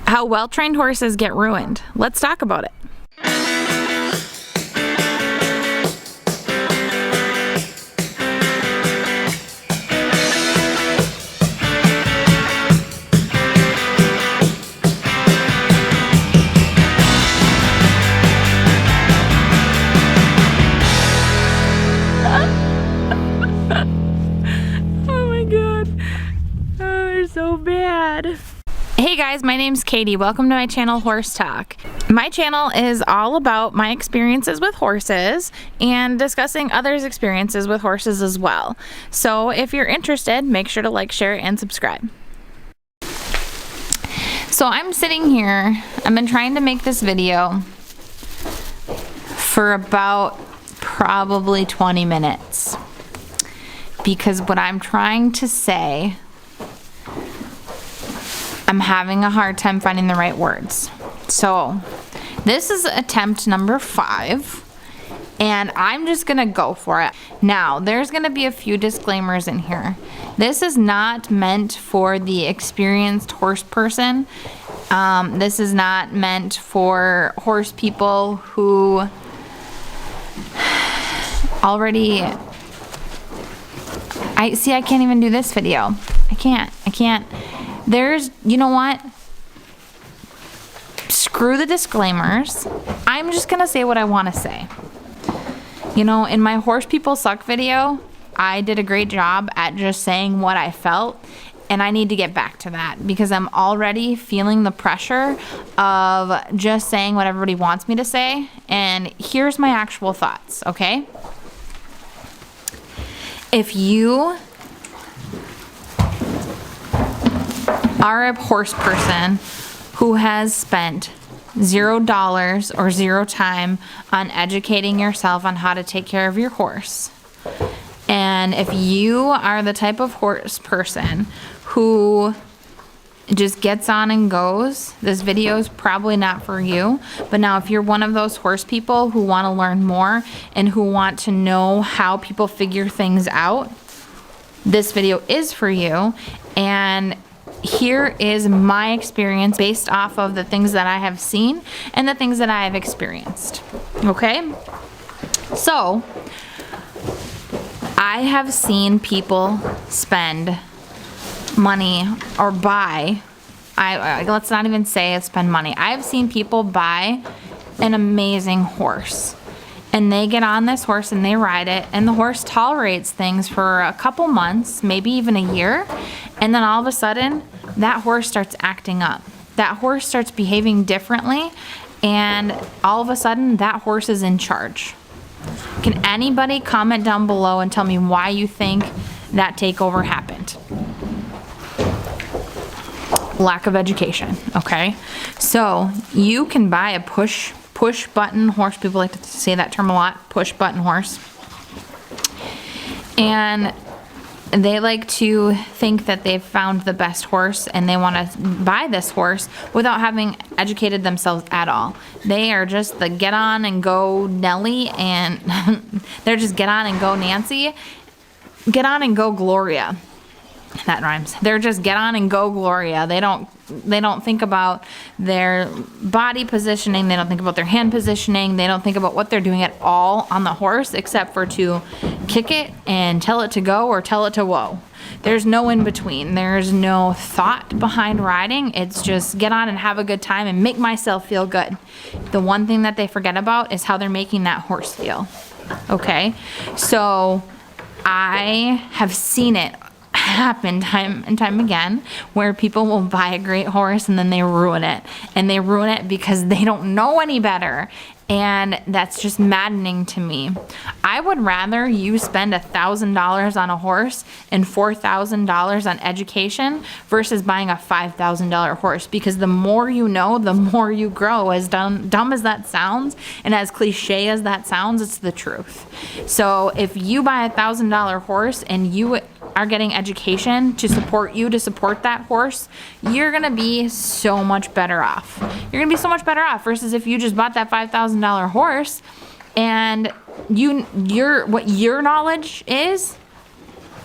How well-trained horses get ruined. Let's talk about it. Oh my god. Oh, they're so bad. Hey guys, my name's Katie. Welcome to my channel, Horse Talk. My channel is all about my experiences with horses and discussing others' experiences with horses as well. So if you're interested, make sure to like, share, and subscribe. So I'm sitting here, I've been trying to make this video for about probably 20 minutes because what I'm trying to say, I'm having a hard time finding the right words. So this is attempt number 5 and I'm just gonna go for it. Now there's gonna be a few disclaimers in here. This is not meant for the experienced horse person. This is not meant for horse people who already, I can't even do this video. I can't. There's, you know what? Screw the disclaimers. I'm just gonna say what I wanna say. You know, in my Horse People Suck video, I did a great job at just saying what I felt, and I need to get back to that because I'm already feeling the pressure of just saying what everybody wants me to say, and here's my actual thoughts, okay? If you are a horse person who has spent $0 or 0 time on educating yourself on how to take care of your horse, and if you are the type of horse person who just gets on and goes, this video is probably not for you. But now if you're one of those horse people who want to learn more and who want to know how people figure things out, this video is for you. And here is my experience based off of the things that I have seen and the things that I have experienced. Okay? So, I have seen people spend money or buy, let's not even say spend money. I've seen people buy an amazing horse. And they get on this horse and they ride it, and the horse tolerates things for a couple months, maybe even a year, and then all of a sudden, that horse starts acting up. That horse starts behaving differently, and all of a sudden, that horse is in charge. Can anybody comment down below and tell me why you think that takeover happened? Lack of education, okay? So, you can buy a push button horse. People like to say that term a lot, push button horse. And they like to think that they've found the best horse and they want to buy this horse without having educated themselves at all. They are just the get on and go Nelly, and they're just get on and go Nancy, get on and go Gloria. That rhymes. They're just get on and go Gloria. They don't think about their body positioning. They don't think about their hand positioning. They don't think about what they're doing at all on the horse except for to kick it and tell it to go or tell it to whoa. There's no in between. There's no thought behind riding. It's just get on and have a good time and make myself feel good. The one thing that they forget about is how they're making that horse feel. Okay? So I have seen it happen time and time again where people will buy a great horse and then they ruin it, and they ruin it because they don't know any better, and that's just maddening to me. I would rather you spend $1,000 on a horse and $4,000 on education versus buying a $5,000 horse, because the more you know, the more you grow. As dumb as that sounds and as cliche as that sounds, it's the truth. So if you buy a $1,000 horse and you are getting education to support you to support that horse, you're gonna be so much better off. You're gonna be so much better off versus if you just bought that $5,000 horse and what your knowledge is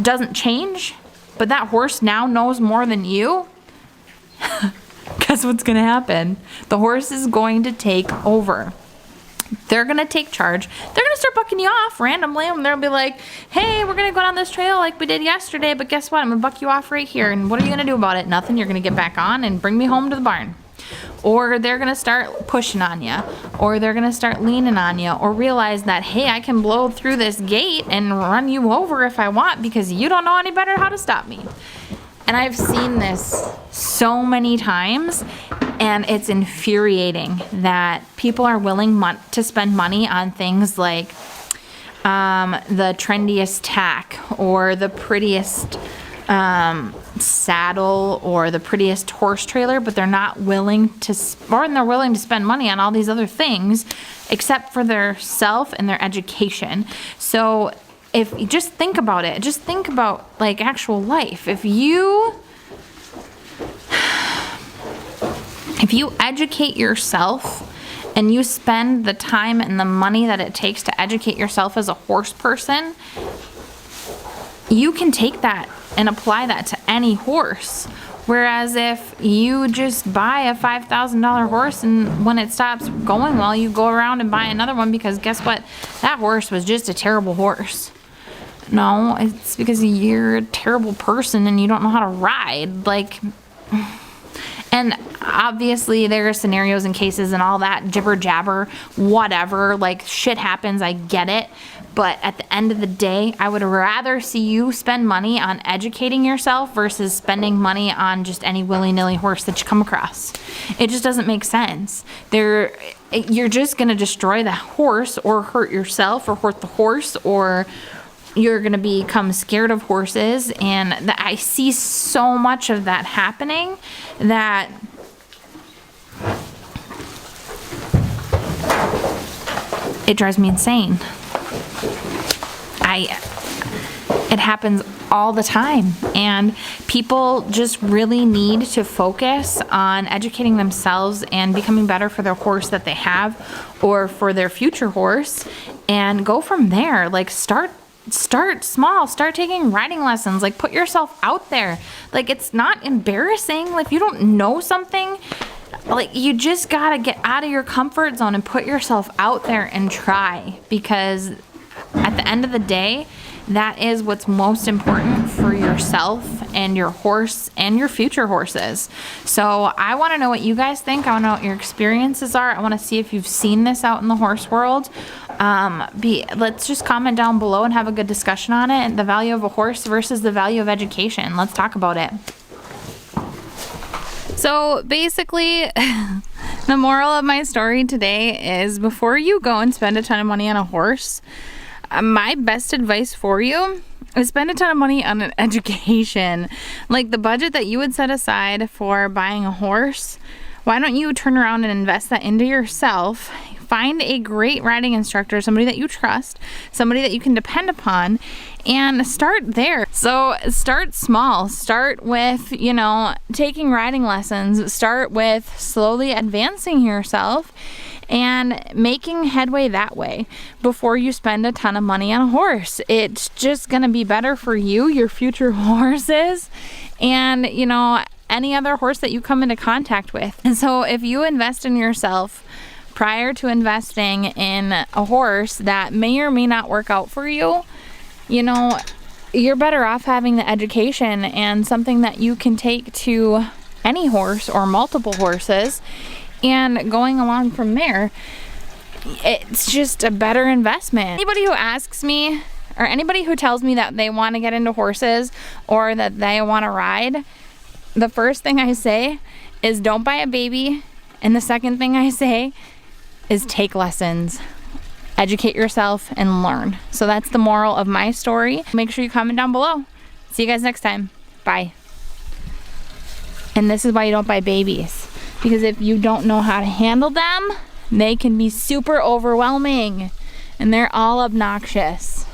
doesn't change, but that horse now knows more than you. That's what's going to happen. The horse is going to take over. They're going to take charge. They're going to start bucking you off randomly. And they'll be like, hey, we're going to go down this trail like we did yesterday. But guess what? I'm going to buck you off right here. And what are you going to do about it? Nothing. You're going to get back on and bring me home to the barn. Or they're going to start pushing on you. Or they're going to start leaning on you. Or realize that, hey, I can blow through this gate and run you over if I want because you don't know any better how to stop me. And I've seen this so many times, and it's infuriating that people are willing to spend money on things like the trendiest tack or the prettiest saddle or the prettiest horse trailer, but they're not willing to, they're willing to spend money on all these other things except for their self and their education. So if you just think about it, just think about like actual life. If you educate yourself and you spend the time and the money that it takes to educate yourself as a horse person, you can take that and apply that to any horse. Whereas if you just buy a $5,000 horse and when it stops going well, you go around and buy another one because guess what? That horse was just a terrible horse. No, it's because you're a terrible person and you don't know how to ride. Like, and obviously there are scenarios and cases and all that jibber jabber, whatever, like shit happens, I get it. But at the end of the day, I would rather see you spend money on educating yourself versus spending money on just any willy-nilly horse that you come across. It just doesn't make sense. You're just going to destroy the horse or hurt yourself or hurt the horse, or you're going to become scared of horses. And I see so much of that happening that it drives me insane. It happens all the time, and people just really need to focus on educating themselves and becoming better for their horse that they have or for their future horse, and go from there. Like start small, start taking riding lessons, like put yourself out there. Like it's not embarrassing. Like if you don't know something, like you just gotta get out of your comfort zone and put yourself out there and try, because at the end of the day, that is what's most important for yourself and your horse and your future horses. So I want to know what you guys think. I want to know what your experiences are. I want to see if you've seen this out in the horse world. Let's just comment down below and have a good discussion on it. The value of a horse versus the value of education. Let's talk about it. So basically, the moral of my story today is before you go and spend a ton of money on a horse, my best advice for you is spend a ton of money on an education. Like the budget that you would set aside for buying a horse, why don't you turn around and invest that into yourself? Find a great riding instructor, somebody that you trust, somebody that you can depend upon, and start there. So start small. Start with, taking riding lessons. Start with slowly advancing yourself and making headway that way before you spend a ton of money on a horse. It's just going to be better for you, your future horses, and, any other horse that you come into contact with. And so if you invest in yourself prior to investing in a horse that may or may not work out for you, you're better off having the education and something that you can take to any horse or multiple horses and going along from there. It's just a better investment. Anybody who asks me, or anybody who tells me that they want to get into horses or that they want to ride, the first thing I say is don't buy a baby, and the second thing I say is take lessons. Educate yourself and learn. So that's the moral of my story. Make sure you comment down below. See you guys next time. Bye. And this is why you don't buy babies. Because if you don't know how to handle them, they can be super overwhelming. And they're all obnoxious.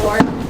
board.